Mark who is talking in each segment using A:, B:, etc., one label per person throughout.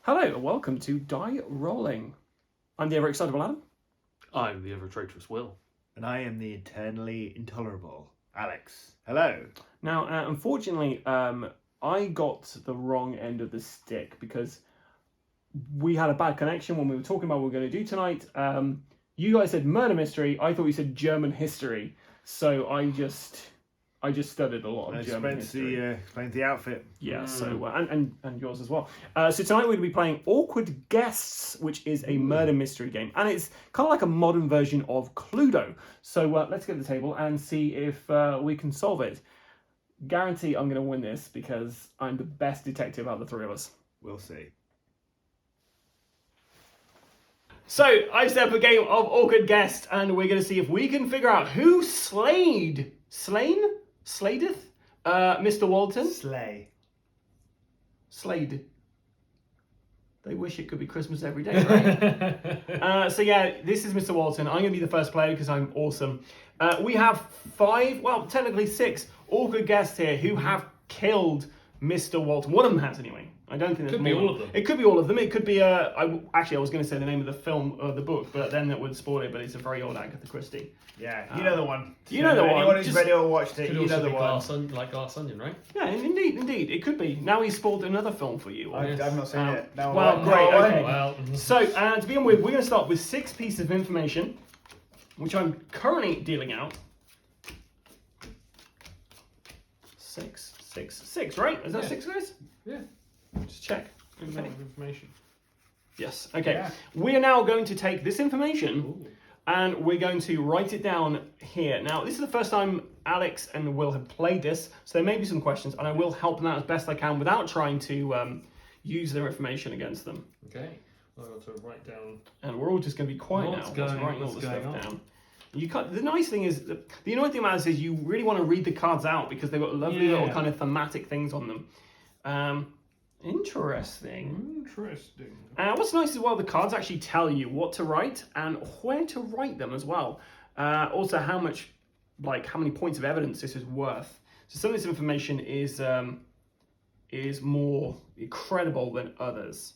A: Hello and welcome to Die Rolling. I'm the ever-excitable Adam.
B: I'm the ever-traitorous Will.
C: And I am the eternally intolerable Alex. Hello.
A: Now, unfortunately, I got the wrong end of the stick because we had a bad connection when we were talking about what we were going to do tonight. You guys said murder mystery. I thought you said German history. So I just studied a lot of German history.
C: Explains the outfit.
A: Yeah, so, and yours as well. So tonight we're going to be playing Awkward Guests, which is a murder mystery game. And it's kind of like a modern version of Cluedo. So let's get to the table and see if we can solve it. Guarantee I'm going to win this because I'm the best detective out of the three of us.
C: We'll see.
A: So I've set up a game of Awkward Guests, and we're going to see if we can figure out who sladeth Mr. Walton. Slade. They wish it could be Christmas every day, right? So yeah, this is Mr. Walton. I'm going to be the first player because I'm awesome. We have technically 6 awkward guests here who have killed Mr. Walton. One of them has, anyway. I don't think there's
B: Could be all of them.
A: It could be all of them. It could be I was going to say the name of the film or the book, but then that would spoil it. But it's a very old Agatha Christie.
C: Yeah, you know the one.
A: You know the one.
C: Anyone who's read it or watched it, you know the one.
B: Like Glass Onion, right?
A: Yeah, indeed. It could be. Now he's spoiled another film for you.
C: I've not seen it. No,
A: well, great. Okay.
B: Well,
A: So, to begin with, we're going to start with 6 pieces of information, which I'm currently dealing out. 6, right? Is that 6, guys?
B: Yeah.
A: Just check.
B: Good amount of information.
A: Yes. Okay.
C: Yeah.
A: We are now going to take this information and we're going to write it down here. Now, this is the first time Alex and Will have played this, so there may be some questions, and I will help them out as best I can without trying to use their information against them.
B: Okay. I've got to write down.
A: And we're all just going to be quiet now. Writing all the stuff down. You can't, the nice thing is, the annoying thing about this is you really want to read the cards out because they've got lovely little kind of thematic things on them. Interesting. What's nice as well, the cards actually tell you what to write and where to write them as well. Also, how many points of evidence this is worth. So some of this information is more credible than others.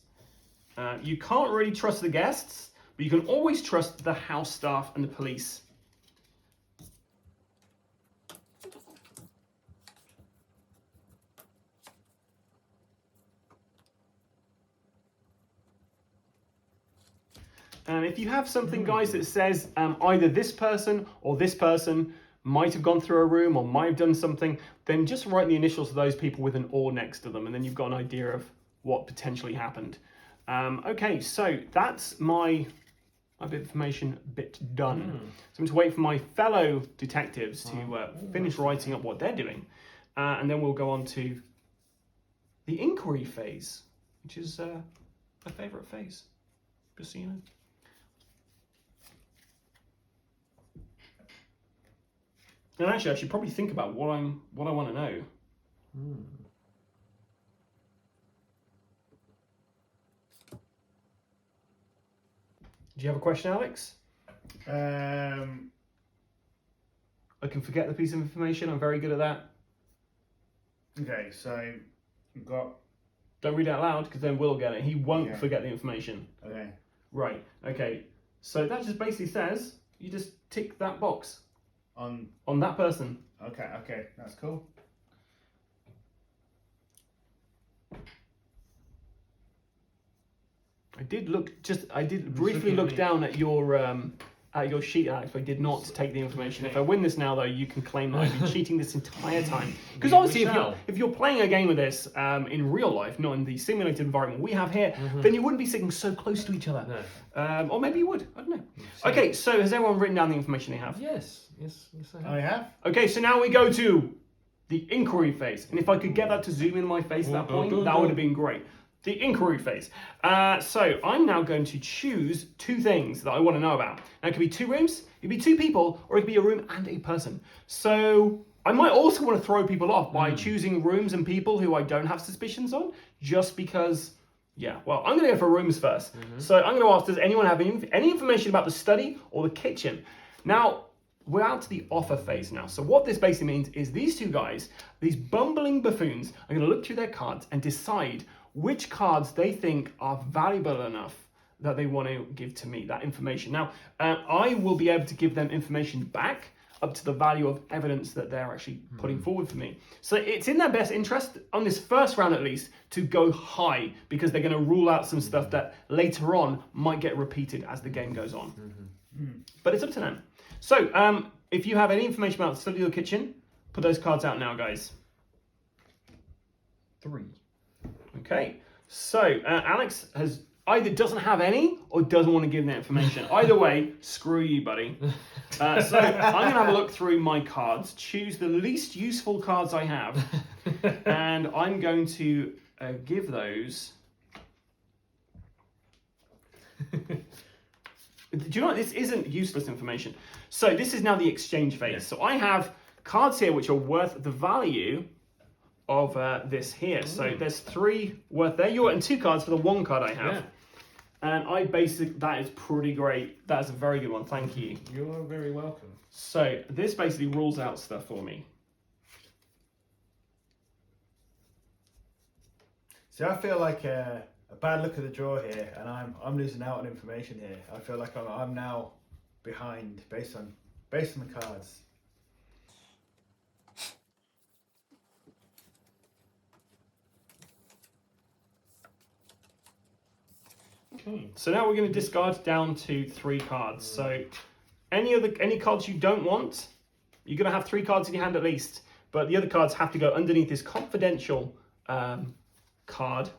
A: You can't really trust the guests, but you can always trust the house staff and the police. And if you have something, guys, that says either this person or this person might have gone through a room or might have done something, then just write the initials of those people with an or next to them, and then you've got an idea of what potentially happened. Okay, so that's my bit of information done. So I'm going to wait for my fellow detectives to finish writing up what they're doing, and then we'll go on to the inquiry phase, which is my favourite phase, just so you know. And actually, I should probably think about what I want to know. Do you have a question, Alex? I can forget the piece of information. I'm very good at that.
C: Okay, so you've got.
A: Don't read it out loud because then Will get it. He won't forget the information.
C: Okay.
A: Right. Okay. So that just basically says you just tick that box on that person.
C: Okay, that's cool.
A: I did briefly look down at your sheet, Alex, but I did not take the information. If I win this now, though, you can claim that I've been cheating this entire time. Because obviously, if you're playing a game of this in real life, not in the simulated environment we have here, then you wouldn't be sitting so close to each other. No. Or maybe you would. I don't know. Okay, so has everyone written down the information they have?
B: Yes, I have.
C: I have.
A: Okay, so now we go to the inquiry phase. And if I could get that to zoom in my face at that point, that would have been great. The inquiry phase. So I'm now going to choose 2 things that I want to know about. Now, it could be 2 rooms, it could be 2 people, or it could be a room and a person. So I might also want to throw people off by choosing rooms and people who I don't have suspicions on, just because, I'm going to go for rooms first. So I'm going to ask, does anyone have any information about the study or the kitchen? Now, we're out to the offer phase now. So what this basically means is these 2 guys, these bumbling buffoons, are going to look through their cards and decide which cards they think are valuable enough that they want to give to me, that information. Now, I will be able to give them information back up to the value of evidence that they're actually putting forward for me. So it's in their best interest, on this first round at least, to go high, because they're going to rule out some stuff that later on might get repeated as the game goes on. But it's up to them. So if you have any information about Study Your Kitchen, put those cards out now, guys.
B: 3.
A: Okay, so Alex has either doesn't have any or doesn't want to give the information. Either way, screw you, buddy. So I'm going to have a look through my cards, choose the least useful cards I have, and I'm going to give those. Do you know what? This isn't useless information. So this is now the exchange phase. So I have cards here which are worth the value of this here. So there's 3 worth there. You're getting 2 cards for the 1 card I have.
B: Yeah.
A: And that is pretty great. That's a very good one. Thank you.
B: You're very welcome.
A: So this basically rules out stuff for me.
C: So I feel like a bad look at the draw here, and I'm losing out on information here. I feel like I'm now behind based on the cards.
B: Okay.
A: So now we're going to discard down to 3 cards. So any cards you don't want, you're going to have 3 cards in your hand at least. But the other cards have to go underneath this confidential card.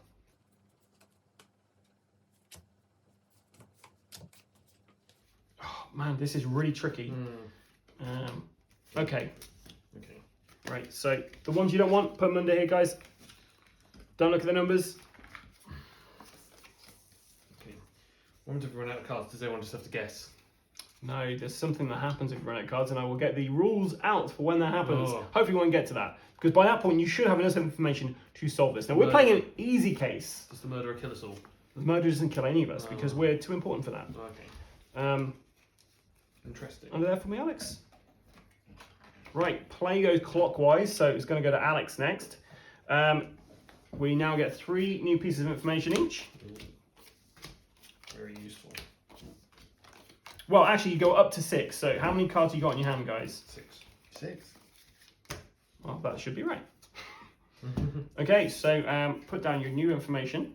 A: Oh man, this is really tricky. Okay.
B: Okay.
A: Right, so the ones you don't want, put them under here, guys. Don't look at the numbers.
B: Okay. What if we run out of cards? Does everyone just have to guess?
A: No, there's something that happens if you run out of cards, and I will get the rules out for when that happens.
B: Oh.
A: Hopefully we won't get to that, because by that point you should have enough information to solve this. Now, we're playing an easy case.
B: Does the murderer kill us all?
A: The murder doesn't kill any of us, because we're too important for that.
B: Okay. Interesting.
A: Under there for me, Alex. Right, play goes clockwise, so it's going to go to Alex next. We now get 3 new pieces of information each.
B: Very useful.
A: Well, actually, you go up to 6. So how many cards you got in your hand, guys?
B: 6.
A: Well, that should be right. Okay, so put down your new information.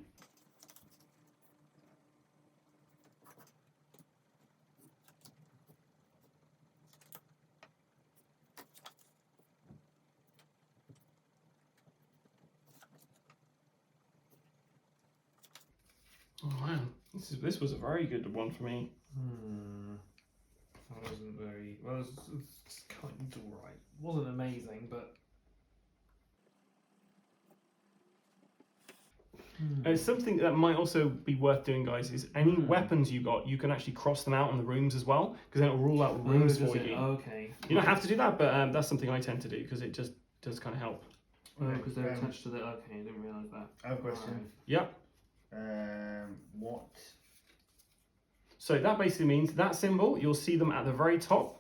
A: Oh man, this was a very good one for me.
B: That wasn't very well. It's kind of alright. Wasn't amazing, but
A: It's something that might also be worth doing, guys, is any weapons you got, you can actually cross them out on the rooms as well, because then it'll rule out rooms for you.
B: Okay.
A: You don't have to do that, but that's something I tend to do because it just does kind of help.
B: Because they're attached to the. Okay, I didn't realise that.
C: I have a question.
A: Yep.
C: What?
A: So that basically means that symbol, you'll see them at the very top.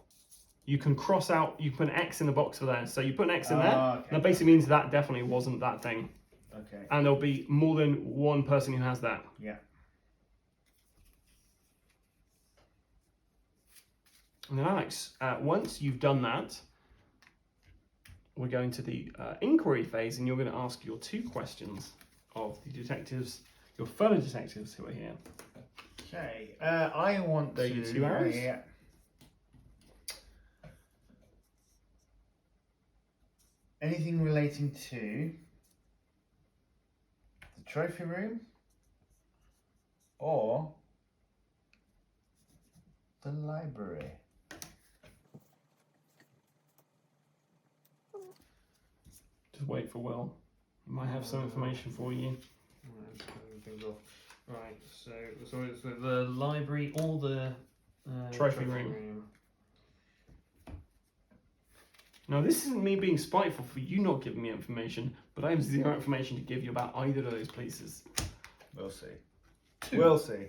A: You can cross out, you put an X in the box for there. So you put an X in there,
C: Okay.
A: that basically means that definitely wasn't that thing.
C: Okay.
A: And there'll be more than one person who has that.
C: Yeah.
A: And then Alex, once you've done that, we're going to the inquiry phase, and you're going to ask your 2 questions of the detectives, your fellow detectives who are here.
C: Okay. I want
A: There
C: to.
A: are your 2 arrows.
C: Yeah. Anything relating to the trophy room or the library?
A: Just wait for Will. He might have some information for you.
B: Right, so it's the library or the
A: Trophy room. Now, this isn't me being spiteful for you not giving me information, but I have 0 information to give you about either of those places.
C: We'll see.
A: 2.
C: We'll see.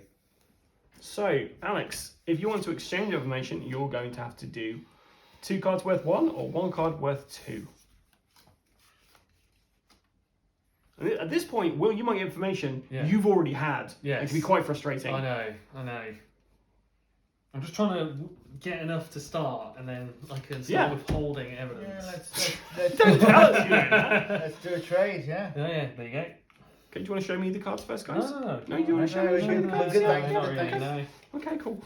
A: So, Alex, if you want to exchange information, you're going to have to do 2 cards worth 1 or 1 card worth 2. And at this point, Will, you might get information
B: Yeah.
A: you've already had.
B: Yes.
A: It can be quite frustrating.
B: I know. I'm just trying to get enough to start, and then I can start withholding evidence.
C: Yeah, let's
A: Don't tell us you know that.
C: let's do a trade. Yeah.
B: Oh yeah, there you go.
A: Okay, do you want to show me the cards first, guys?
B: No,
A: you want to show me the cards?
C: Good,
A: Yeah.
C: thank you.
B: Not really, no.
A: Okay, cool.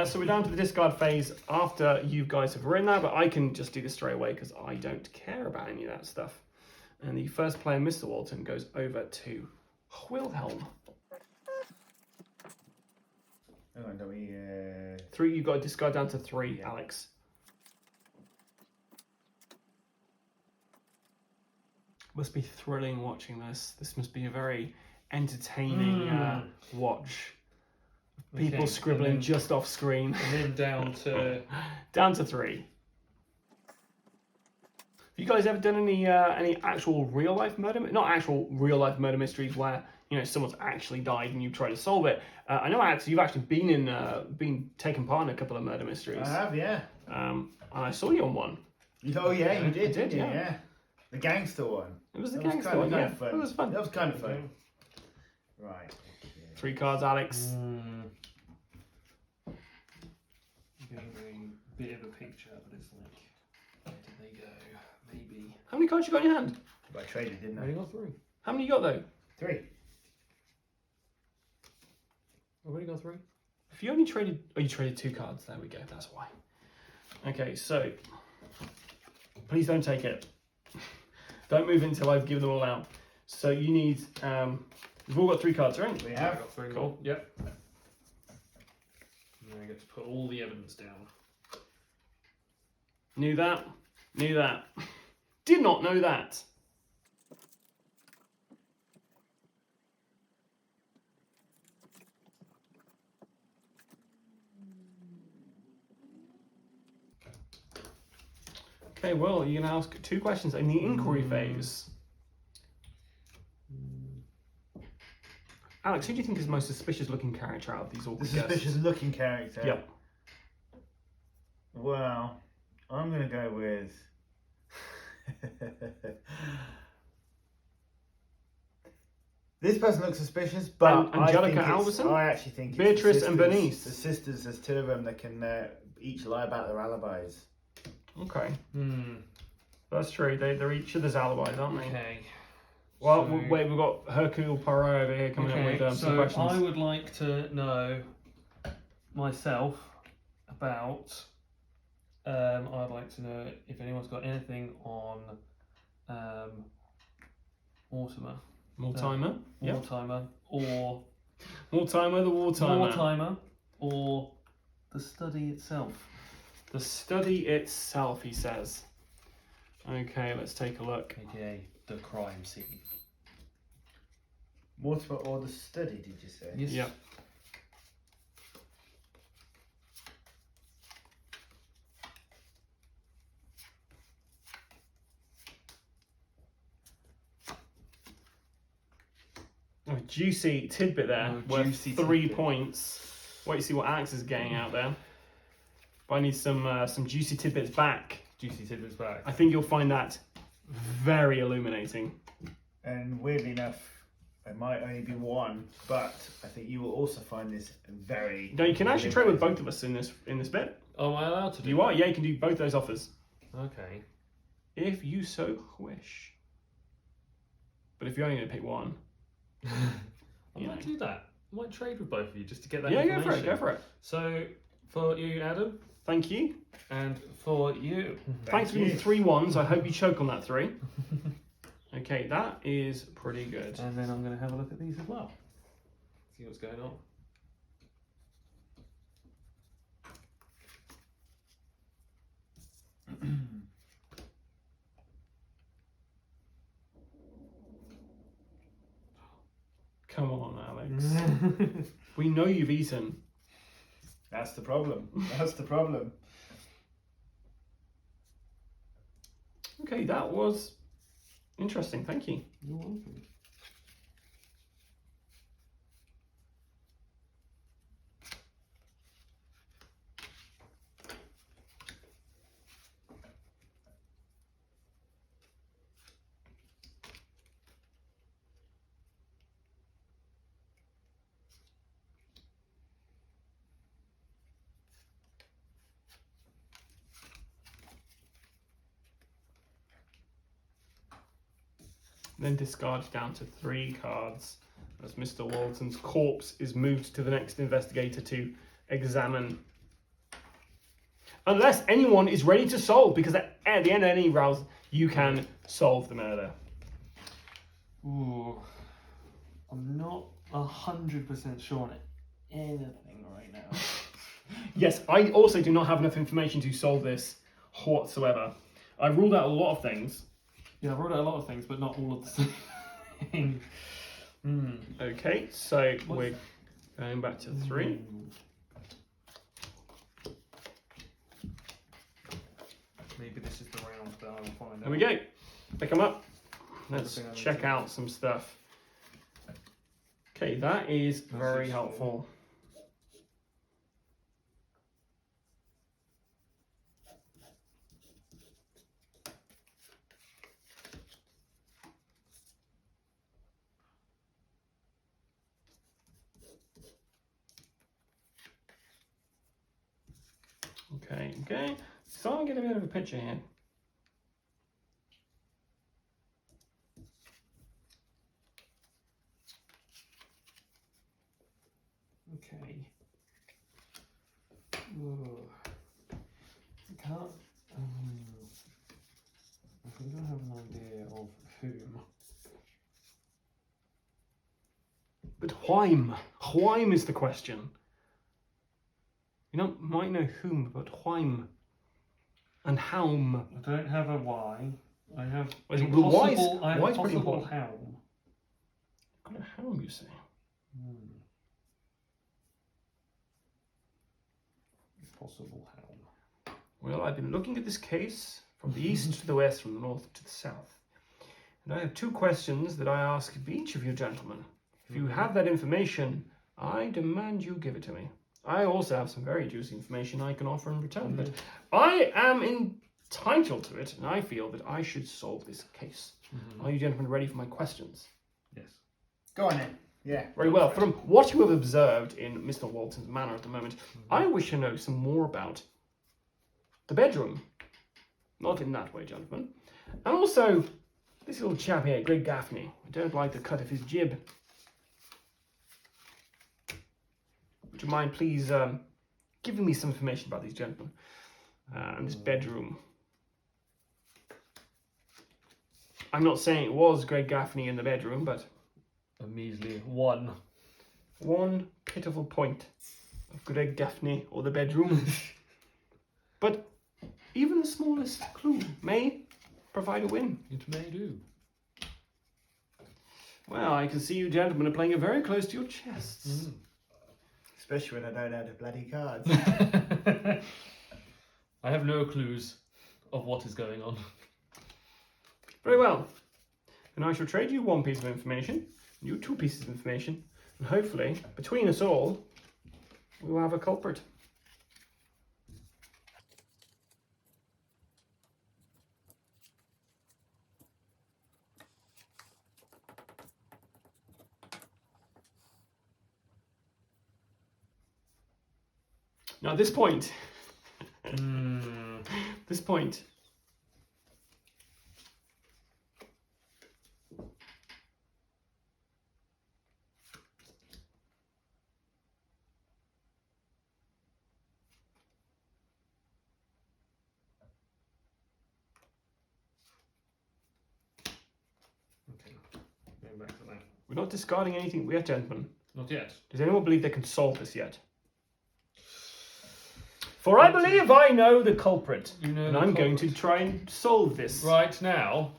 A: So we're down to the discard phase after you guys have written that, but I can just do this straight away because I don't care about any of that stuff. And the first player, Mr. Walton, goes over to Wilhelm.
C: Hang on, don't we?
A: 3, you've got to discard down to 3, Alex. Must be thrilling watching this. This must be a very entertaining watch. People
B: Okay,
A: scribbling
B: and then-
A: just off screen.
B: And then down to
A: Down to 3. Have you guys ever done any actual real life murder? Not actual real life murder mysteries where someone's actually died and you try to solve it. I know Alex, you've actually been taken part in a couple of murder mysteries.
C: I have, yeah.
A: And I saw you on one.
C: Oh yeah, you did.
A: I did,
C: didn't you?
A: yeah.
C: The gangster one.
A: It was the
C: That was
A: gangster
C: kind
A: one.
C: of
A: Yeah,
C: fun.
A: it was fun.
C: That was kind of fun. Right.
A: 3 cards, Alex.
B: Getting a bit of a picture, but it's like, where did they go? Maybe.
A: How many cards you got in your hand?
C: But I traded, didn't
B: Already
C: I?
B: got 3.
A: How many you got though?
C: 3.
B: Already got 3.
A: If you only traded, you traded 2 cards. There we go. That's why. Okay, so please don't take it. Don't move until I've given them all out. So you need. We've all got 3 cards, right?
C: We
B: I
C: have.
B: got 3
A: Cool.
B: more. Yep. And then I get to put all the evidence down.
A: Knew that. Knew that. Did not know that. Okay, well, you're going to ask 2 questions in the inquiry phase. Alex, who do you think is the most suspicious looking character out of these
C: The
A: awkward guests?
C: suspicious looking character.
A: Yep.
C: Well, I'm going to go with. This person looks suspicious, but
A: Angelica
C: I think
A: Alverson?
C: I actually think it's
A: Beatrice
C: the
A: and
C: sisters.
A: Bernice.
C: The sisters, there's 2 of them that can each lie about their alibis.
A: Okay,
B: Hmm.
A: that's true. They're each other's alibis, aren't they?
B: Okay.
A: Well,
B: So-
A: wait, we've got Hercule Poirot over here coming up with some
B: so
A: questions.
B: I would like to know myself about. I'd like to know if anyone's got anything on Mortimer,
A: Mortimer? Yep.
B: Mortimer, or
A: Mortimer, the Wartimer.
B: Mortimer, or the study itself.
A: The study itself, he says. Okay, let's take a look.
B: Okay, the crime scene.
C: Mortimer or the study, did you say?
B: Yes.
A: Yep. Oh, juicy tidbit there.
B: Oh,
A: worth
B: juicy
A: 3
B: tidbit.
A: points. Wait to see what Alex is getting out there. But I need some juicy tidbits back.
B: Juicy tidbits back.
A: I think you'll find that very illuminating.
C: And weirdly enough, it might only be 1, but I think you will also find this very.
A: No, you can actually trade with both of us in this bit.
B: Oh, am I allowed to do
A: You are, yeah, you can do both those offers.
B: Okay.
A: If you so wish. But if you're only going to pick one.
B: I
A: You
B: might
A: know.
B: do that. I might trade with both of you just to get that
A: Yeah, go
B: information.
A: for it, go for it.
B: So, for you, Adam,
A: Thank you.
B: and for you.
A: Thanks for giving me 3 ones. I hope you choke on that 3. Okay, that is pretty good.
B: And then I'm going to have a look at these as well. See what's going on.
A: Come on, Alex. We know you've eaten.
C: That's the problem. That's the problem.
A: Okay, that was interesting. Thank you.
B: You're welcome.
A: Then discard down to 3 cards as Mr. Walton's corpse is moved to the next investigator to examine. Unless anyone is ready to solve, because at the end of any round, you can solve the murder.
B: Ooh. I'm not 100% sure on anything right now.
A: Yes, I also do not have enough information to solve this whatsoever. I ruled out a lot of things.
B: Yeah, I wrote out a lot of things, but not all of the same thing.
A: Okay, so we're going back to 3.
B: Maybe this is the round that I will find out.
A: There we go. Pick them up. Let's check out some stuff. Okay, that is very helpful. Okay. So I get a bit of a picture here.
B: Okay. Ooh. I can't. I think I have an idea of whom.
A: But whym? Whym is the question. You might know whom, but whym and howm.
B: I don't have a why. I have
A: Well,
B: a
A: why is-
B: possible. I have
A: why
B: a
A: is pretty
B: possible
A: important.
B: how.
A: Got a howm, you say?
B: Possible how.
A: Well, I've been looking at this case from the east to the west, from the north to the south. And I have 2 questions that I ask of each of you gentlemen. If you have that information, I demand you give it to me. I also have some very juicy information I can offer in return, but I am entitled to it, and I feel that I should solve this case. Are you gentlemen ready for my questions?
B: Yes.
C: Go on then. Yeah.
A: Very well. From what you have observed in Mr. Walton's manner at the moment, I wish to know some more about the bedroom. Not in that way, gentlemen. And also, this little chap here, Greg Gaffney. I don't like the cut of his jib. Would you mind, please, giving me some information about these gentlemen and this bedroom? I'm not saying it was Greg Gaffney in the bedroom, but
B: A measly 1.
A: 1 pitiful point of Greg Gaffney or the bedroom. But even the smallest clue may provide a win.
B: It may do.
A: Well, I can see you gentlemen are playing it very close to your chests.
C: Especially when I don't have the bloody cards.
B: I have no clues of what is going on.
A: Very well. Then I shall trade you 1 piece of information, you 2 pieces of information, and hopefully, between us all, we will have a culprit. Now, at this point,
B: Okay, going back to that.
A: we're not discarding anything yet, gentlemen.
B: Not yet.
A: Does anyone believe they can solve this yet? For I believe I know the culprit,
B: You know
A: and
B: the
A: I'm going
B: culprit.
A: to try and solve this
B: Right now.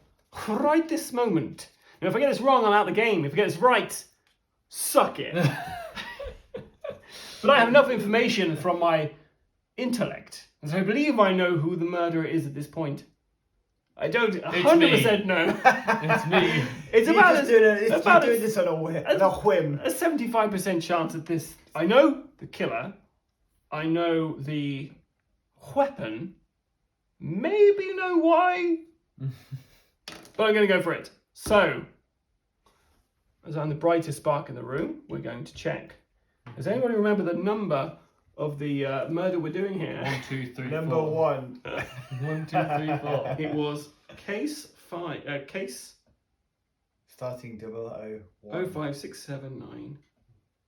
A: right this moment. Now, if I get this wrong, I'm out of the game. If I get this right, suck it. But I have enough information from my intellect, and so I believe I know who the murderer is at this point. I don't 100% know.
B: It's me.
A: It's
C: You're
A: about
C: just
A: about
C: doing this on a whim.
A: a 75% chance at this. I know the killer. I know the weapon. Maybe know why. But I'm going to go for it. So, as I'm the brightest spark in the room, we're going to check. Does anybody remember the number of the murder we're doing here?
B: 1, 2, 3,
C: Number
B: 4.
C: 1.
B: 1, 2, 3, 4.
A: It was case 5. Case
C: Starting 001.
A: 05679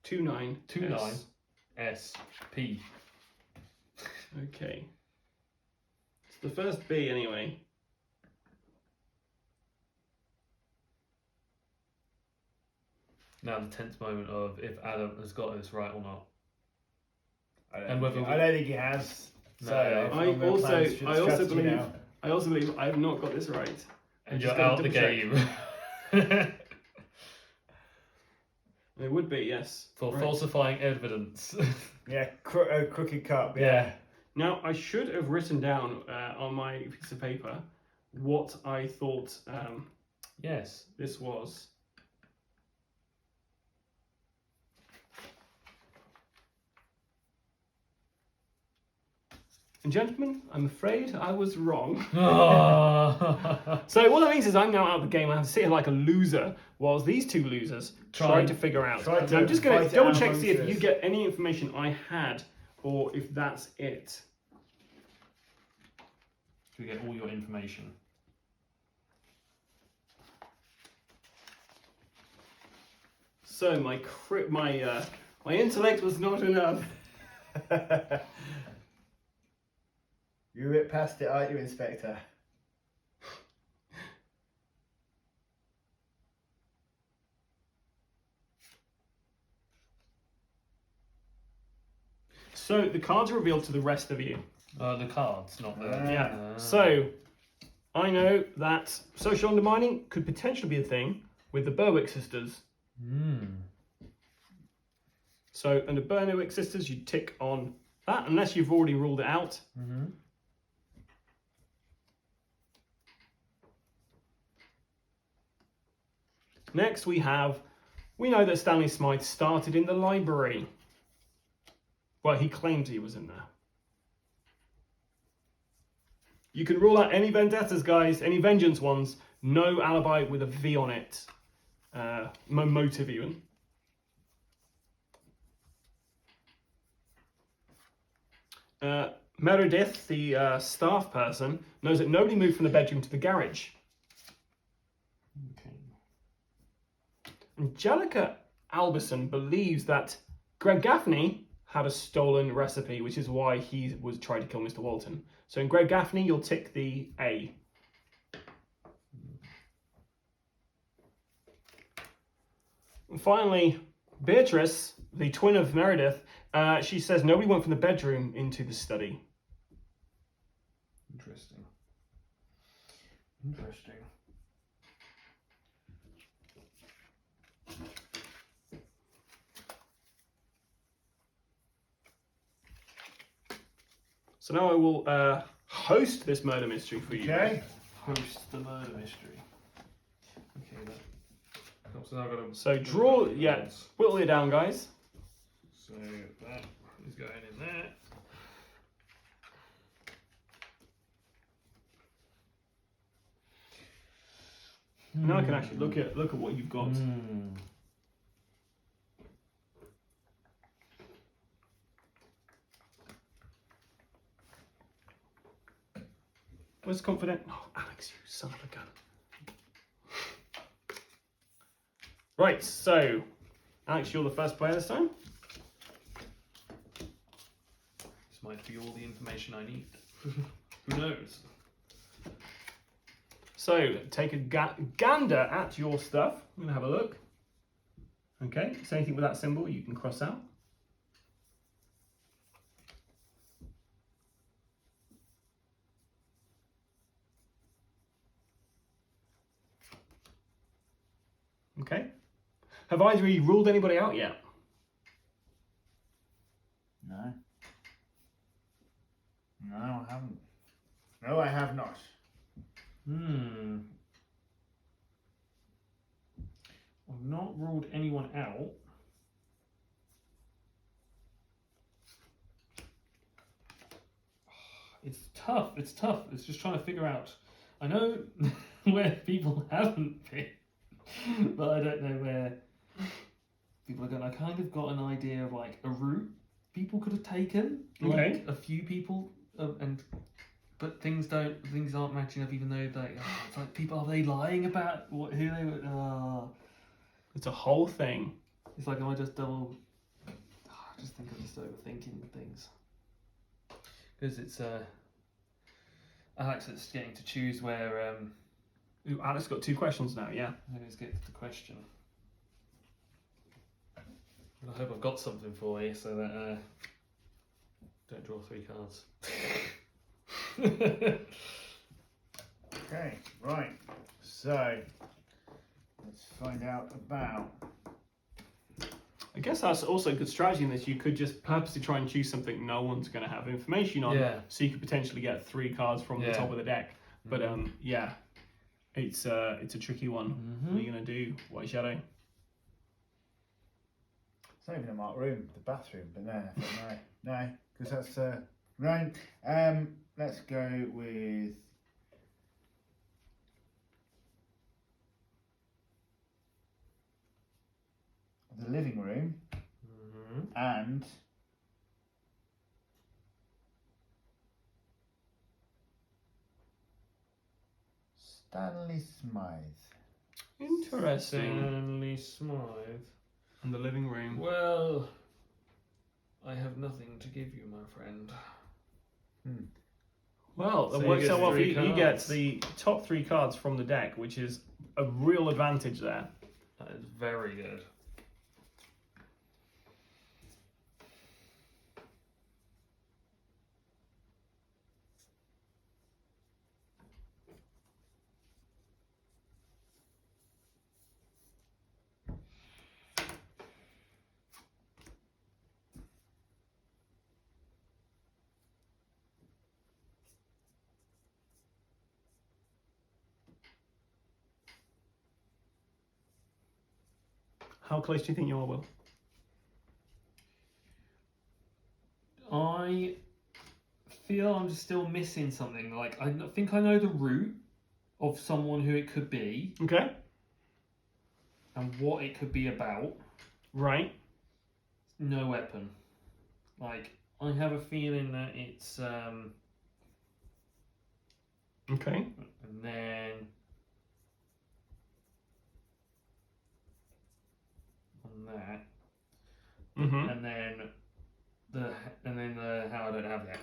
A: 29
B: 29 S P.
A: Okay. It's the first B anyway.
B: Now the tense moment of if Adam has got this right or not.
C: I
B: And whether
C: I don't think he has.
B: No,
C: So
B: I
C: I'm gonna plan
A: also
C: strategy
A: believe
C: now.
A: I have not got this right.
B: And
A: just
B: you're
A: gonna
B: out the
A: double-check.
B: game.
A: It would be, yes.
B: For
A: Right.
B: falsifying evidence.
C: Yeah, crooked cup.
B: Yeah.
A: Now, I should have written down on my piece of paper what I thought
B: Yes.
A: this was. And gentlemen, I'm afraid I was wrong. So what that means is I'm now out of the game. I have to sit here like a loser, whilst these two losers try to figure out.
C: try
A: And
C: to
A: I'm just going
C: fight
A: to
C: it
A: double
C: out
A: check to see if
C: amongst
A: you
C: us.
A: get any information I had, or if that's it.
B: To get all your information.
A: So my intellect was not enough.
C: You're a bit past it, aren't you, Inspector?
A: So the cards are revealed to the rest of you.
B: The cards, not the.
A: Yeah. So I know that social undermining could potentially be a thing with the Berwick sisters. So under Berwick sisters, you tick on that unless you've already ruled it out. Next we know that Stanley Smythe started in the library. Well, he claimed he was in there. You can rule out any vendettas, guys, any vengeance ones. No alibi with a V on it. Motive even. Meredith, the staff person, knows that nobody moved from the bedroom to the garage.
B: Okay.
A: Angelica Albison believes that Greg Gaffney had a stolen recipe, which is why he was trying to kill Mr. Walton. So in Greg Gaffney, you'll tick the A. And finally, Beatrice, the twin of Meredith, she says nobody went from the bedroom into the study.
B: Interesting.
A: So now I will host this murder mystery for you.
C: Okay.
B: Host the murder mystery. Okay, that. So now I've got to.
A: So draw, yeah, whittle it down, guys.
B: So that is going in there.
A: Now I can actually look at what you've got. Where's confident? Oh, Alex, you son of a gun. Right, so Alex, you're the first player this time.
B: This might be all the information I need. Who knows?
A: So take a gander at your stuff. I'm gonna have a look. Okay, so anything with that symbol you can cross out. Okay. Have either of you ruled anybody out yet?
C: No. No, I haven't. No, I have not.
B: I've not ruled anyone out. It's tough. It's tough. It's just trying to figure out. I know where people haven't been, but I don't know where people are going. I kind of got an idea of like a route people could have taken. Like
A: Okay.
B: a few people, and But things aren't matching up, even though it's like people, are they lying about who they were?
A: It's a whole thing.
B: It's like, am I just I just think I'm just overthinking things. Because it's Alex that's getting to choose where.
A: Ooh, Alex got 2 questions now. Yeah.
B: Let's get to the question. I hope I've got something for you so that don't draw 3 cards.
C: Okay, right. So let's find out about.
A: I guess that's also a good strategy in this. You could just purposely try and choose something no one's going to have information on,
B: Yeah.
A: so you could potentially get 3 cards from the top of the deck. But yeah, it's a tricky one. What are you going to do, White Shadow?
C: It's not even a marked room, the bathroom, but no, because that's right. Let's go with the living room and Stanley Smythe.
A: Interesting.
B: Stanley Smythe.
A: In the living room.
B: Well, I have nothing to give you, my friend.
A: Well,
B: So
A: it
B: you
A: works
B: get
A: out well for
B: 3
A: you. You get
B: cards.
A: the top 3 cards from the deck, which is a real advantage there.
B: That is very good.
A: How close do you think you are, Will?
B: I feel I'm still missing something. Like, I think I know the route of someone who it could be
A: Okay.
B: and what it could be about.
A: Right.
B: No weapon. Like, I have a feeling that it's
A: Okay.
B: and then on that, and then the how I don't have that.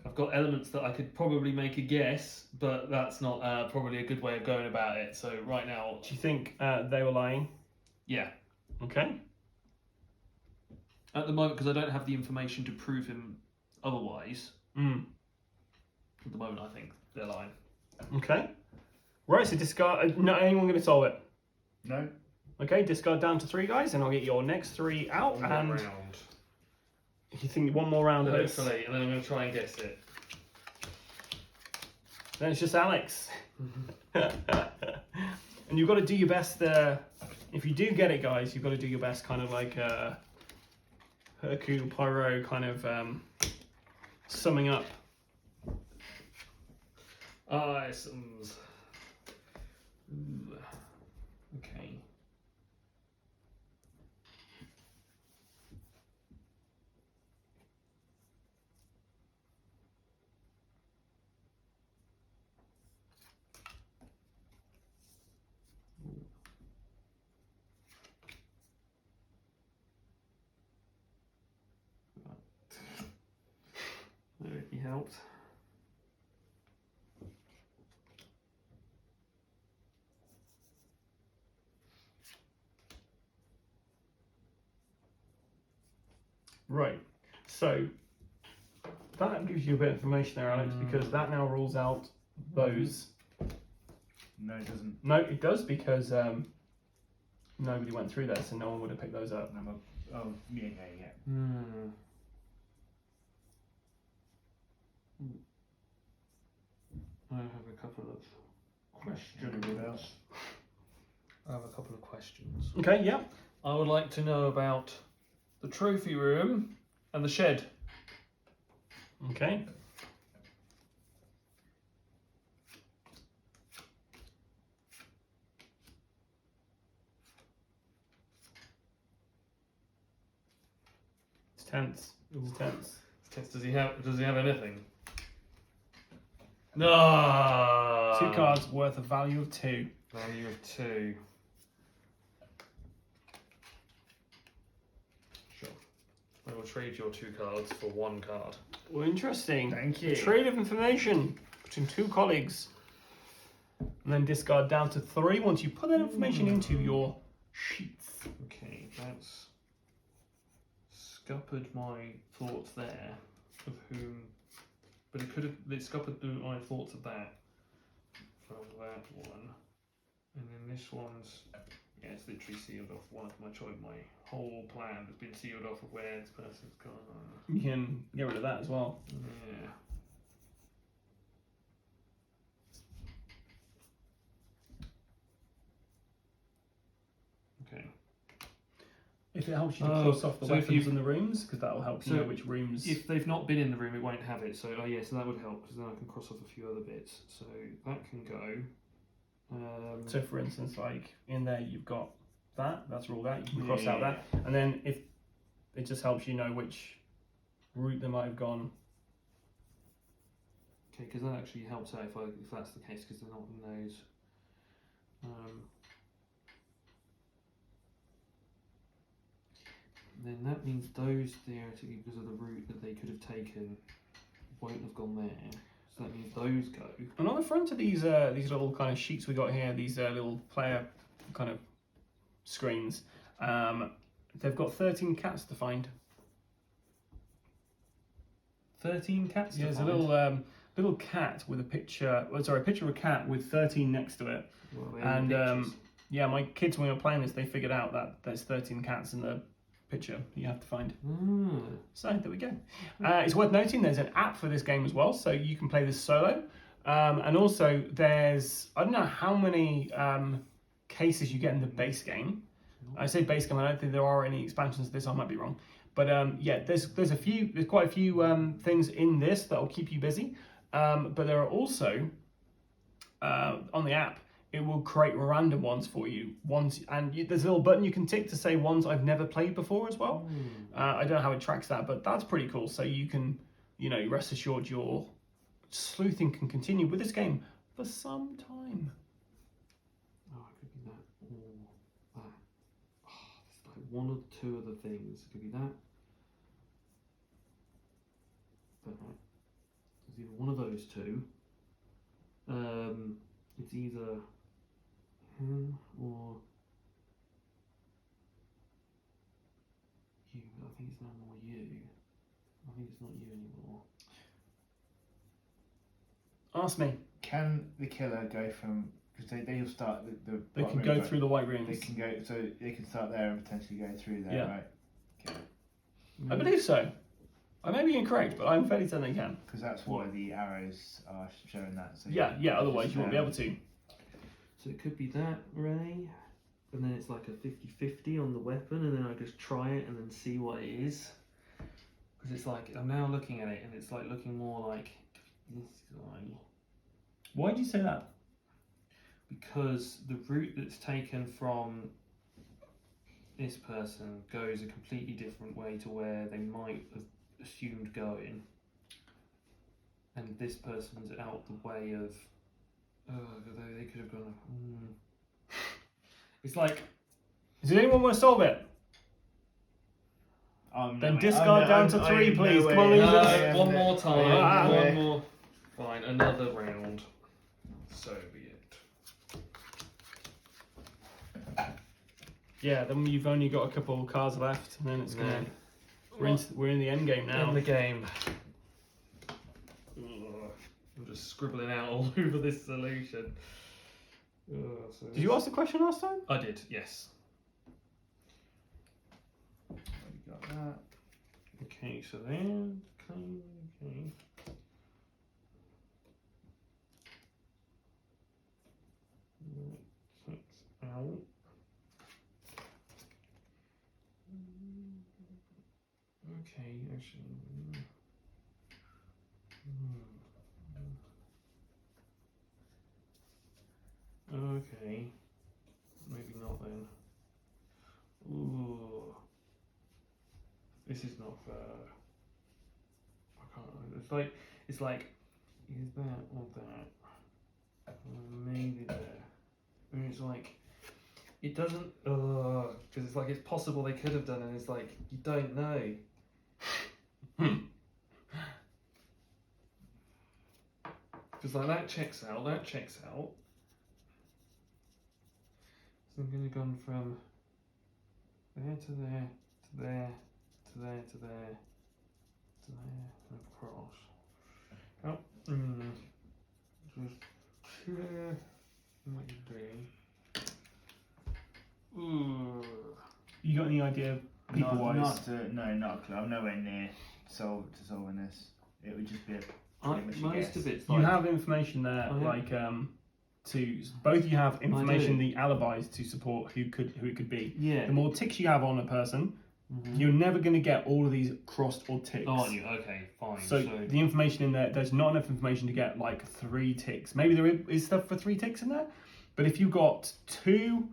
B: I've got elements that I could probably make a guess, but that's not probably a good way of going about it. So right now,
A: Do you think they were lying?
B: yeah,
A: Okay.
B: at the moment, because I don't have the information to prove him otherwise. At the moment, I think they're lying.
A: Okay. Right, so discard. Not anyone going to solve it.
C: No.
A: Okay, discard down to 3 guys, and I'll get your next 3 out.
B: One
A: and
B: more round.
A: you think 1 more round of this?
B: Hopefully, and then I'm going to try and guess it.
A: Then it's just Alex. And you've got to do your best. If you do get it, guys, you've got to do your best, kind of like Hercule Poirot, kind of summing up.
B: Items. Okay. There he helped.
A: Right. So that gives you a bit of information there, Alex, because that now rules out those.
C: No, it doesn't.
A: No, it does, because nobody went through there, so no one would have picked those up.
C: Oh, yeah.
B: I have a couple of questions. I have a couple of questions.
A: Okay, yeah.
B: I would like to know about the trophy room and the shed.
A: Okay. It's tense. It's tense.
B: Does he have anything? No.
A: 2 cards worth a value of 2.
B: Value of 2. Sure. I will trade your 2 cards for 1 card.
A: Well, interesting.
C: Thank you.
A: A trade of information between 2 colleagues. And then discard down to 3 once you put that information into your sheets.
B: Okay, that's scuppered my thoughts there of whom, but it scuppered my thoughts of that from that one, and then this one's it's literally sealed off one of my choice. My whole plan has been sealed off of where this person's gone.
A: You can get rid of that as well.
B: Yeah. Okay.
A: If it helps you to cross off the
B: so if
A: weapons in the rooms, because that will help you
B: so
A: know which rooms.
B: If they've not been in the room, it won't have it. So so that would help because then I can cross off a few other bits. So that can go.
A: So for instance, like in there you've got that's ruled out, you can cross out that. And then if it just helps you know which route they might have gone.
B: Okay, because that actually helps out if that's the case, because they're not in those. Then that means those theoretically, because of the route that they could have taken, won't have gone there. So that means those go.
A: And on the front of these little kind of sheets we got here, these little player kind of screens, they've got 13 cats to find.
B: 13 cats.
A: Yeah,
B: to
A: there's
B: find.
A: a little cat with a picture. Well, sorry, a picture of a cat with 13 next to it.
B: Well,
A: And yeah, my kids when we were playing this, they figured out that there's 13 cats in the picture you have to find. So there we go. It's worth noting there's an app for this game as well, so you can play this solo. And also there's, I don't know how many cases you get in the base game. I say base game, I don't think there are any expansions to this, I might be wrong. But yeah, there's quite a few things in this that will keep you busy. But there are also on the app, it will create random ones for you. There's a little button you can tick to say ones I've never played before as well. I don't know how it tracks that, but that's pretty cool. So you can, rest assured your sleuthing can continue with this game for some time.
B: Oh, it could be that or that. Oh, it's like one or two of the things. It could be that. But it's either one of those two. It's either him or you. I think it's now more you. I think it's not you anymore.
A: Ask me.
C: Can the killer go from, because they'll start the
A: They can go through the white rooms.
C: They can go, so they can start there and potentially go through there,
A: Yeah.
C: right? Okay.
A: I believe so. I may be incorrect, but I'm fairly certain they can.
C: Because that's why the arrows are showing that. So
A: Yeah, otherwise you won't be able to.
B: So it could be that Ray, and then it's like a 50-50 on the weapon, and then I just try it and then see what it is. Because it's like, I'm now looking at it, and it's like looking more like this guy.
A: Why do you say that?
B: Because the route that's taken from this person goes a completely different way to where they might have assumed going. And this person's out the way of... they could have gone... It's like...
A: Does anyone want to solve it? Then discard down to 3, please. Come on, losers.
B: One more time.
A: Ah.
B: One more. Fine, another round. So be it.
A: Yeah, then you've only got a couple of cards left, and then it's gonna. We're in the end game now.
B: In the game. I'm just scribbling out all over this solution.
A: Did you ask the question last time?
B: I did, yes.
C: Already got that.
B: Okay, so then. Okay. That's out. Okay, actually. Okay. Maybe not then. Ooh. This is not fair. It's like is that or that? Maybe there. And it's like it doesn't. Because it's like it's possible they could have done, and it's like you don't know. Because like that checks out. That checks out. So I'm going to gone from there to there to there to there to there to there and across. Oh, just clear what you're doing. Ooh.
A: You got any idea, people-wise?
C: Not a clue. I'm nowhere near solving this. It would just be a
B: Most of it's
A: You
B: like
A: have information there, like to both. You have information, the alibis to support who it could be.
B: yeah.
A: The more ticks you have on a person, you're never going to get all of these crossed or ticks.
B: Oh, aren't you? Okay, fine.
A: So the information in there's not enough information to get like 3 ticks. Maybe there is stuff for 3 ticks in there, but if you got 2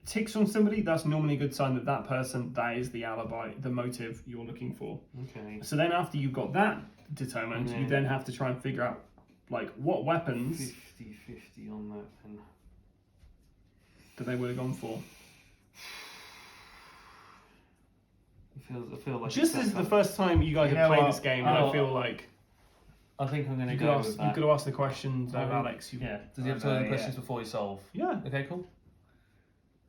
A: ticks on somebody, that's normally a good sign that that person, that is the alibi, the motive you're looking for.
B: Okay.
A: So then after you've got that determined, you then have to try and figure out like what weapons
B: 50-50 on that then.
A: that they would have gone for.
B: I feel like
A: Just as the first time you guys have played this game, I feel like
B: I think I'm going to
A: you
B: go with that.
A: could have asked the questions of Alex.
B: Yeah. Does he have to answer questions before you solve?
A: Yeah.
B: Okay, cool.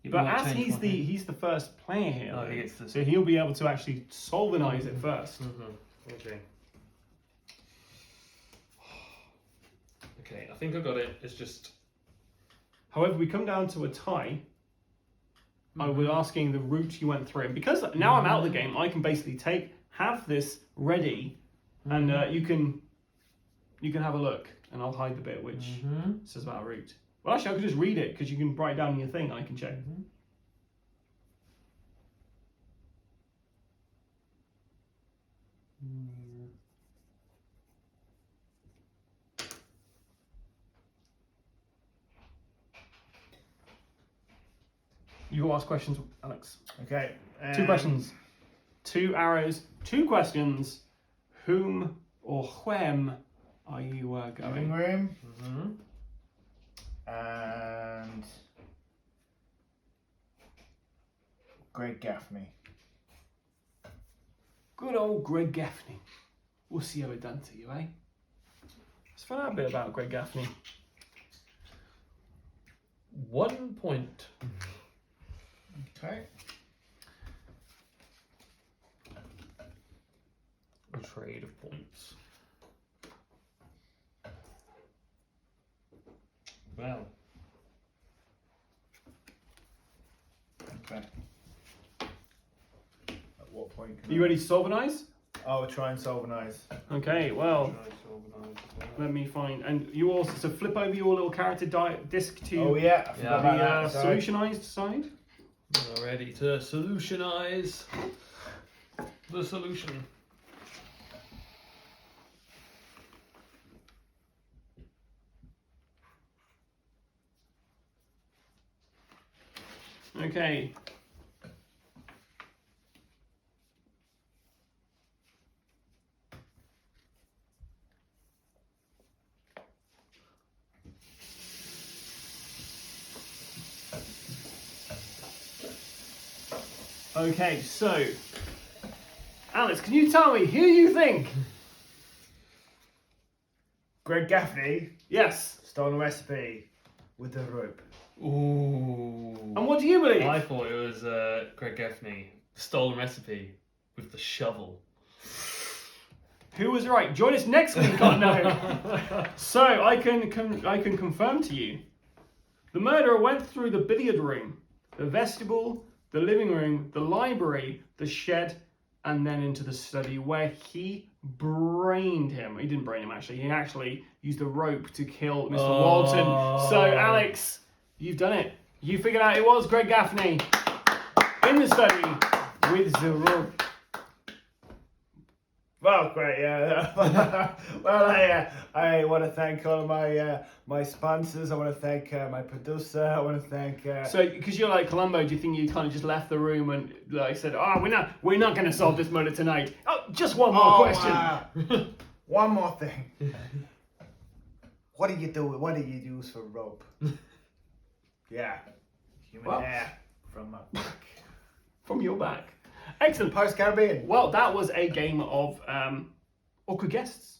A: But as he's the first player here,
B: he gets to...
A: so he'll be able to actually solvenize it first.
B: Okay. Okay, I think I got it. It's just.
A: However, we come down to a tie. I was asking the route you went through, and because now I'm out of the game, I can basically have this ready, and you can have a look, and I'll hide the bit which says about a route. Well, actually, I could just read it because you can write it down in your thing. And I can check. You will ask questions, Alex.
C: Okay.
A: 2 questions. 2 arrows. 2 questions. Whom or whem are you
C: Living
A: going?
C: room. And Greg Gaffney.
A: Good old Greg Gaffney. We'll see how it done to you, eh? Let's find out a bit about Greg Gaffney.
B: 1 point.
C: Okay.
B: A trade of points. Well.
C: Okay. At what point can
A: Are you ready to solvenize?
C: I'll try and solvenize.
A: Okay, well, let me find. And you also, so flip over your little character disc to the solutionized side.
B: We're ready to solutionize the solution.
A: Okay. Okay, so Alex, can you tell me who you think?
C: Greg Gaffney
A: Yes.
C: stole a recipe with a rope.
B: Ooh.
A: And what do you believe?
B: I thought it was Greg Gaffney stole a recipe with the shovel.
A: Who was right? Join us next week on No. So I can confirm to you, the murderer went through the billiard room, the vestibule, the living room, the library, the shed, and then into the study where he brained him. He didn't brain him actually. He actually used a rope to kill Mr. Walton. So Alex, you've done it. You figured out it was Greg Gaffney in the study with the rope.
C: Well, great, yeah. Well, I want to thank all of my sponsors. I want to thank my producer. I want to thank.
A: So, because you're like Columbo, do you think you kind of just left the room and like said, "Oh, we're not going to solve this murder tonight"? Oh, just one more question.
C: One more thing. What do you do? What do you use for rope? Yeah, human hair from my back.
A: From your back. Excellent.
C: Pirates of the Caribbean.
A: Well, that was a game of awkward guests.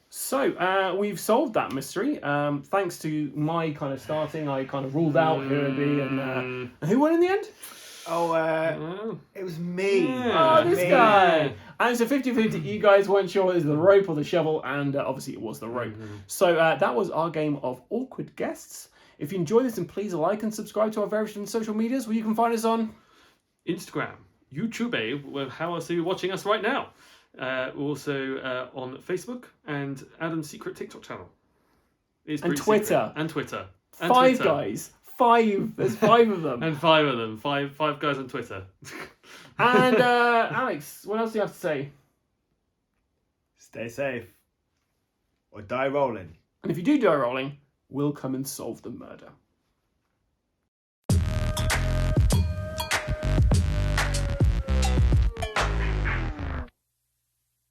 A: So we've solved that mystery. Thanks to my kind of starting, I kind of ruled out who it would be, and who won in the end?
C: It was me.
A: Oh, this guy. And it's a 50-50. You guys weren't sure it was the rope or the shovel, and obviously it was the rope. So that was our game of awkward guests. If you enjoyed this, then please like and subscribe to our various different social medias, where you can find us on
B: Instagram, YouTube, well, how else are you watching us right now? Also on Facebook and Adam's secret TikTok channel. It's
A: and
B: pretty
A: Twitter.
B: secret. And Twitter. And
A: Five
B: Twitter.
A: guys. 5. There's 5 of them.
B: And 5 of them. Five guys on Twitter.
A: And Alex, what else do you have to say?
C: Stay safe. Or die rolling.
A: And if you do die rolling, we'll come and solve the murder.